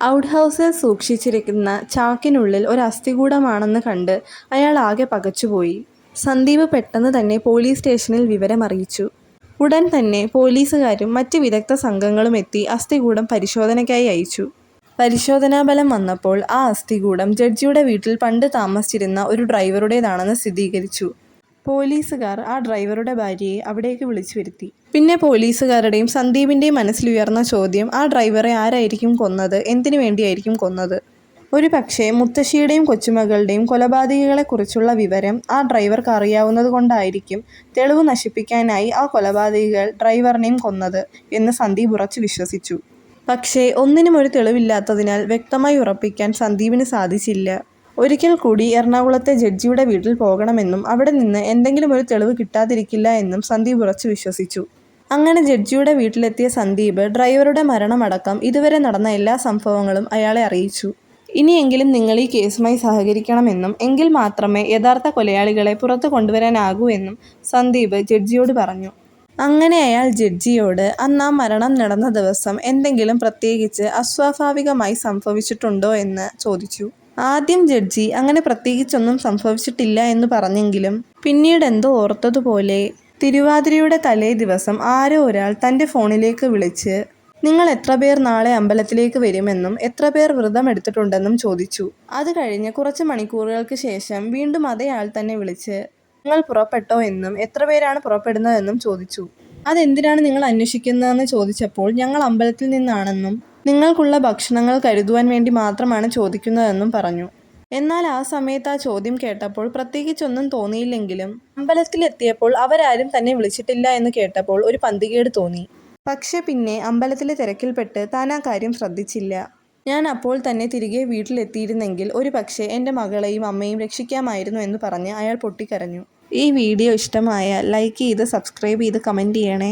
Out ഹൗസിൽ സൂക്ഷിച്ചിരിക്കുന്ന ചാക്കിനുള്ളിൽ ഒരു അസ്ഥികൂടമാണെന്ന് കണ്ട് അയാൾ ആകെ പകച്ചുപോയി. സന്ദീപ് പെട്ടെന്ന് തന്നെ പോലീസ് സ്റ്റേഷനിൽ വിവരമറിയിച്ചു. ഉടൻ തന്നെ പോലീസുകാരും മറ്റ് വിദഗ്ധ സംഘങ്ങളും എത്തി അസ്ഥികൂടം പരിശോധനയ്ക്കായി അയച്ചു. പരിശോധനാഫലം വന്നപ്പോൾ ആ അസ്ഥികൂടം ജഡ്ജിയുടെ വീട്ടിൽ പണ്ട് താമസിച്ചിരുന്ന ഒരു ഡ്രൈവറുടേതാണെന്ന് സ്ഥിരീകരിച്ചു. പോലീസുകാർ ആ ഡ്രൈവറുടെ ഭാര്യയെ അവിടേക്ക് വിളിച്ചു വരുത്തി. പിന്നെ പോലീസുകാരുടെയും സന്ദീപിൻ്റെയും മനസ്സിലുയർന്ന ചോദ്യം, ആ ഡ്രൈവറെ ആരായിരിക്കും കൊന്നത്, എന്തിനു വേണ്ടിയായിരിക്കും കൊന്നത്? ഒരു പക്ഷേ മുത്തശ്ശിയുടെയും കൊച്ചുമകളുടെയും കൊലപാതകികളെക്കുറിച്ചുള്ള വിവരം ആ ഡ്രൈവർക്ക് അറിയാവുന്നതുകൊണ്ടായിരിക്കും തെളിവ് നശിപ്പിക്കാനായി ആ കൊലപാതകികൾ ഡ്രൈവറിനെയും കൊന്നത് എന്ന് സന്ദീപ് ഉറച്ചു വിശ്വസിച്ചു. പക്ഷേ ഒന്നിനും ഒരു തെളിവില്ലാത്തതിനാൽ വ്യക്തമായി ഉറപ്പിക്കാൻ സന്ദീപിന് സാധിച്ചില്ല. ഒരിക്കൽ കൂടി എറണാകുളത്തെ ജഡ്ജിയുടെ വീട്ടിൽ പോകണമെന്നും അവിടെ നിന്ന് എന്തെങ്കിലും ഒരു തെളിവ് കിട്ടാതിരിക്കില്ല എന്നും സന്ദീപ് ഉറച്ചു വിശ്വസിച്ചു. അങ്ങനെ ജഡ്ജിയുടെ വീട്ടിലെത്തിയ സന്ദീപ് ഡ്രൈവറുടെ മരണമടക്കം ഇതുവരെ നടന്ന എല്ലാ സംഭവങ്ങളും അയാളെ അറിയിച്ചു. ഇനിയെങ്കിലും നിങ്ങൾ ഈ കേസുമായി സഹകരിക്കണമെന്നും എങ്കിൽ മാത്രമേ യഥാർത്ഥ കൊലയാളികളെ പുറത്തു കൊണ്ടുവരാനാകൂ എന്നും സന്ദീപ് ജഡ്ജിയോട് പറഞ്ഞു. അങ്ങനെ അയാൾ ജഡ്ജിയോട് അന്ന് ആ മരണം നടന്ന ദിവസം എന്തെങ്കിലും പ്രത്യേകിച്ച് അസ്വാഭാവികമായി സംഭവിച്ചിട്ടുണ്ടോ എന്ന് ചോദിച്ചു. ആദ്യം ജഡ്ജി അങ്ങനെ പ്രത്യേകിച്ചൊന്നും സംഭവിച്ചിട്ടില്ല എന്ന് പറഞ്ഞെങ്കിലും പിന്നീട് എന്തോ ഓർത്തതുപോലെ തിരുവാതിരയുടെ തലേ ദിവസം ആരോ ഒരാൾ തൻ്റെ ഫോണിലേക്ക് വിളിച്ച് നിങ്ങൾ എത്ര പേർ നാളെ അമ്പലത്തിലേക്ക് വരുമെന്നും എത്ര പേർ വ്രതം എടുത്തിട്ടുണ്ടെന്നും ചോദിച്ചു. അത് കഴിഞ്ഞ് കുറച്ച് മണിക്കൂറുകൾക്ക് ശേഷം വീണ്ടും അതേ ആൾ തന്നെ വിളിച്ച് നിങ്ങൾ പുറപ്പെട്ടോ എന്നും എത്ര പേരാണ് പുറപ്പെടുന്നതെന്നും ചോദിച്ചു. അതെന്തിനാണ് നിങ്ങൾ അന്വേഷിക്കുന്നതെന്ന് ചോദിച്ചപ്പോൾ ഞങ്ങൾ അമ്പലത്തിൽ നിന്നാണെന്നും നിങ്ങൾക്കുള്ള ഭക്ഷണങ്ങൾ കരുതുവാൻ വേണ്ടി മാത്രമാണ് ചോദിക്കുന്നതെന്നും പറഞ്ഞു. എന്നാൽ ആ സമയത്ത് ആ ചോദ്യം കേട്ടപ്പോൾ പ്രത്യേകിച്ചൊന്നും തോന്നിയില്ലെങ്കിലും അമ്പലത്തിലെത്തിയപ്പോൾ അവരാരും തന്നെ വിളിച്ചിട്ടില്ല എന്ന് കേട്ടപ്പോൾ ഒരു പന്തികേട് തോന്നി. പക്ഷെ പിന്നെ അമ്പലത്തിലെ തിരക്കിൽപ്പെട്ട് താൻ ആ കാര്യം ശ്രദ്ധിച്ചില്ല. ഞാൻ അപ്പോൾ തന്നെ തിരികെ വീട്ടിലെത്തിയിരുന്നെങ്കിൽ ഒരു പക്ഷേ എൻ്റെ മകളെയും അമ്മയും രക്ഷിക്കാമായിരുന്നു എന്ന് പറഞ്ഞ് അയാൾ പൊട്ടിക്കരഞ്ഞു. ഈ വീഡിയോ ഇഷ്ടമായ ലൈക്ക് ചെയ്ത് സബ്സ്ക്രൈബ് ചെയ്ത് കമൻറ്റ് ചെയ്യണേ.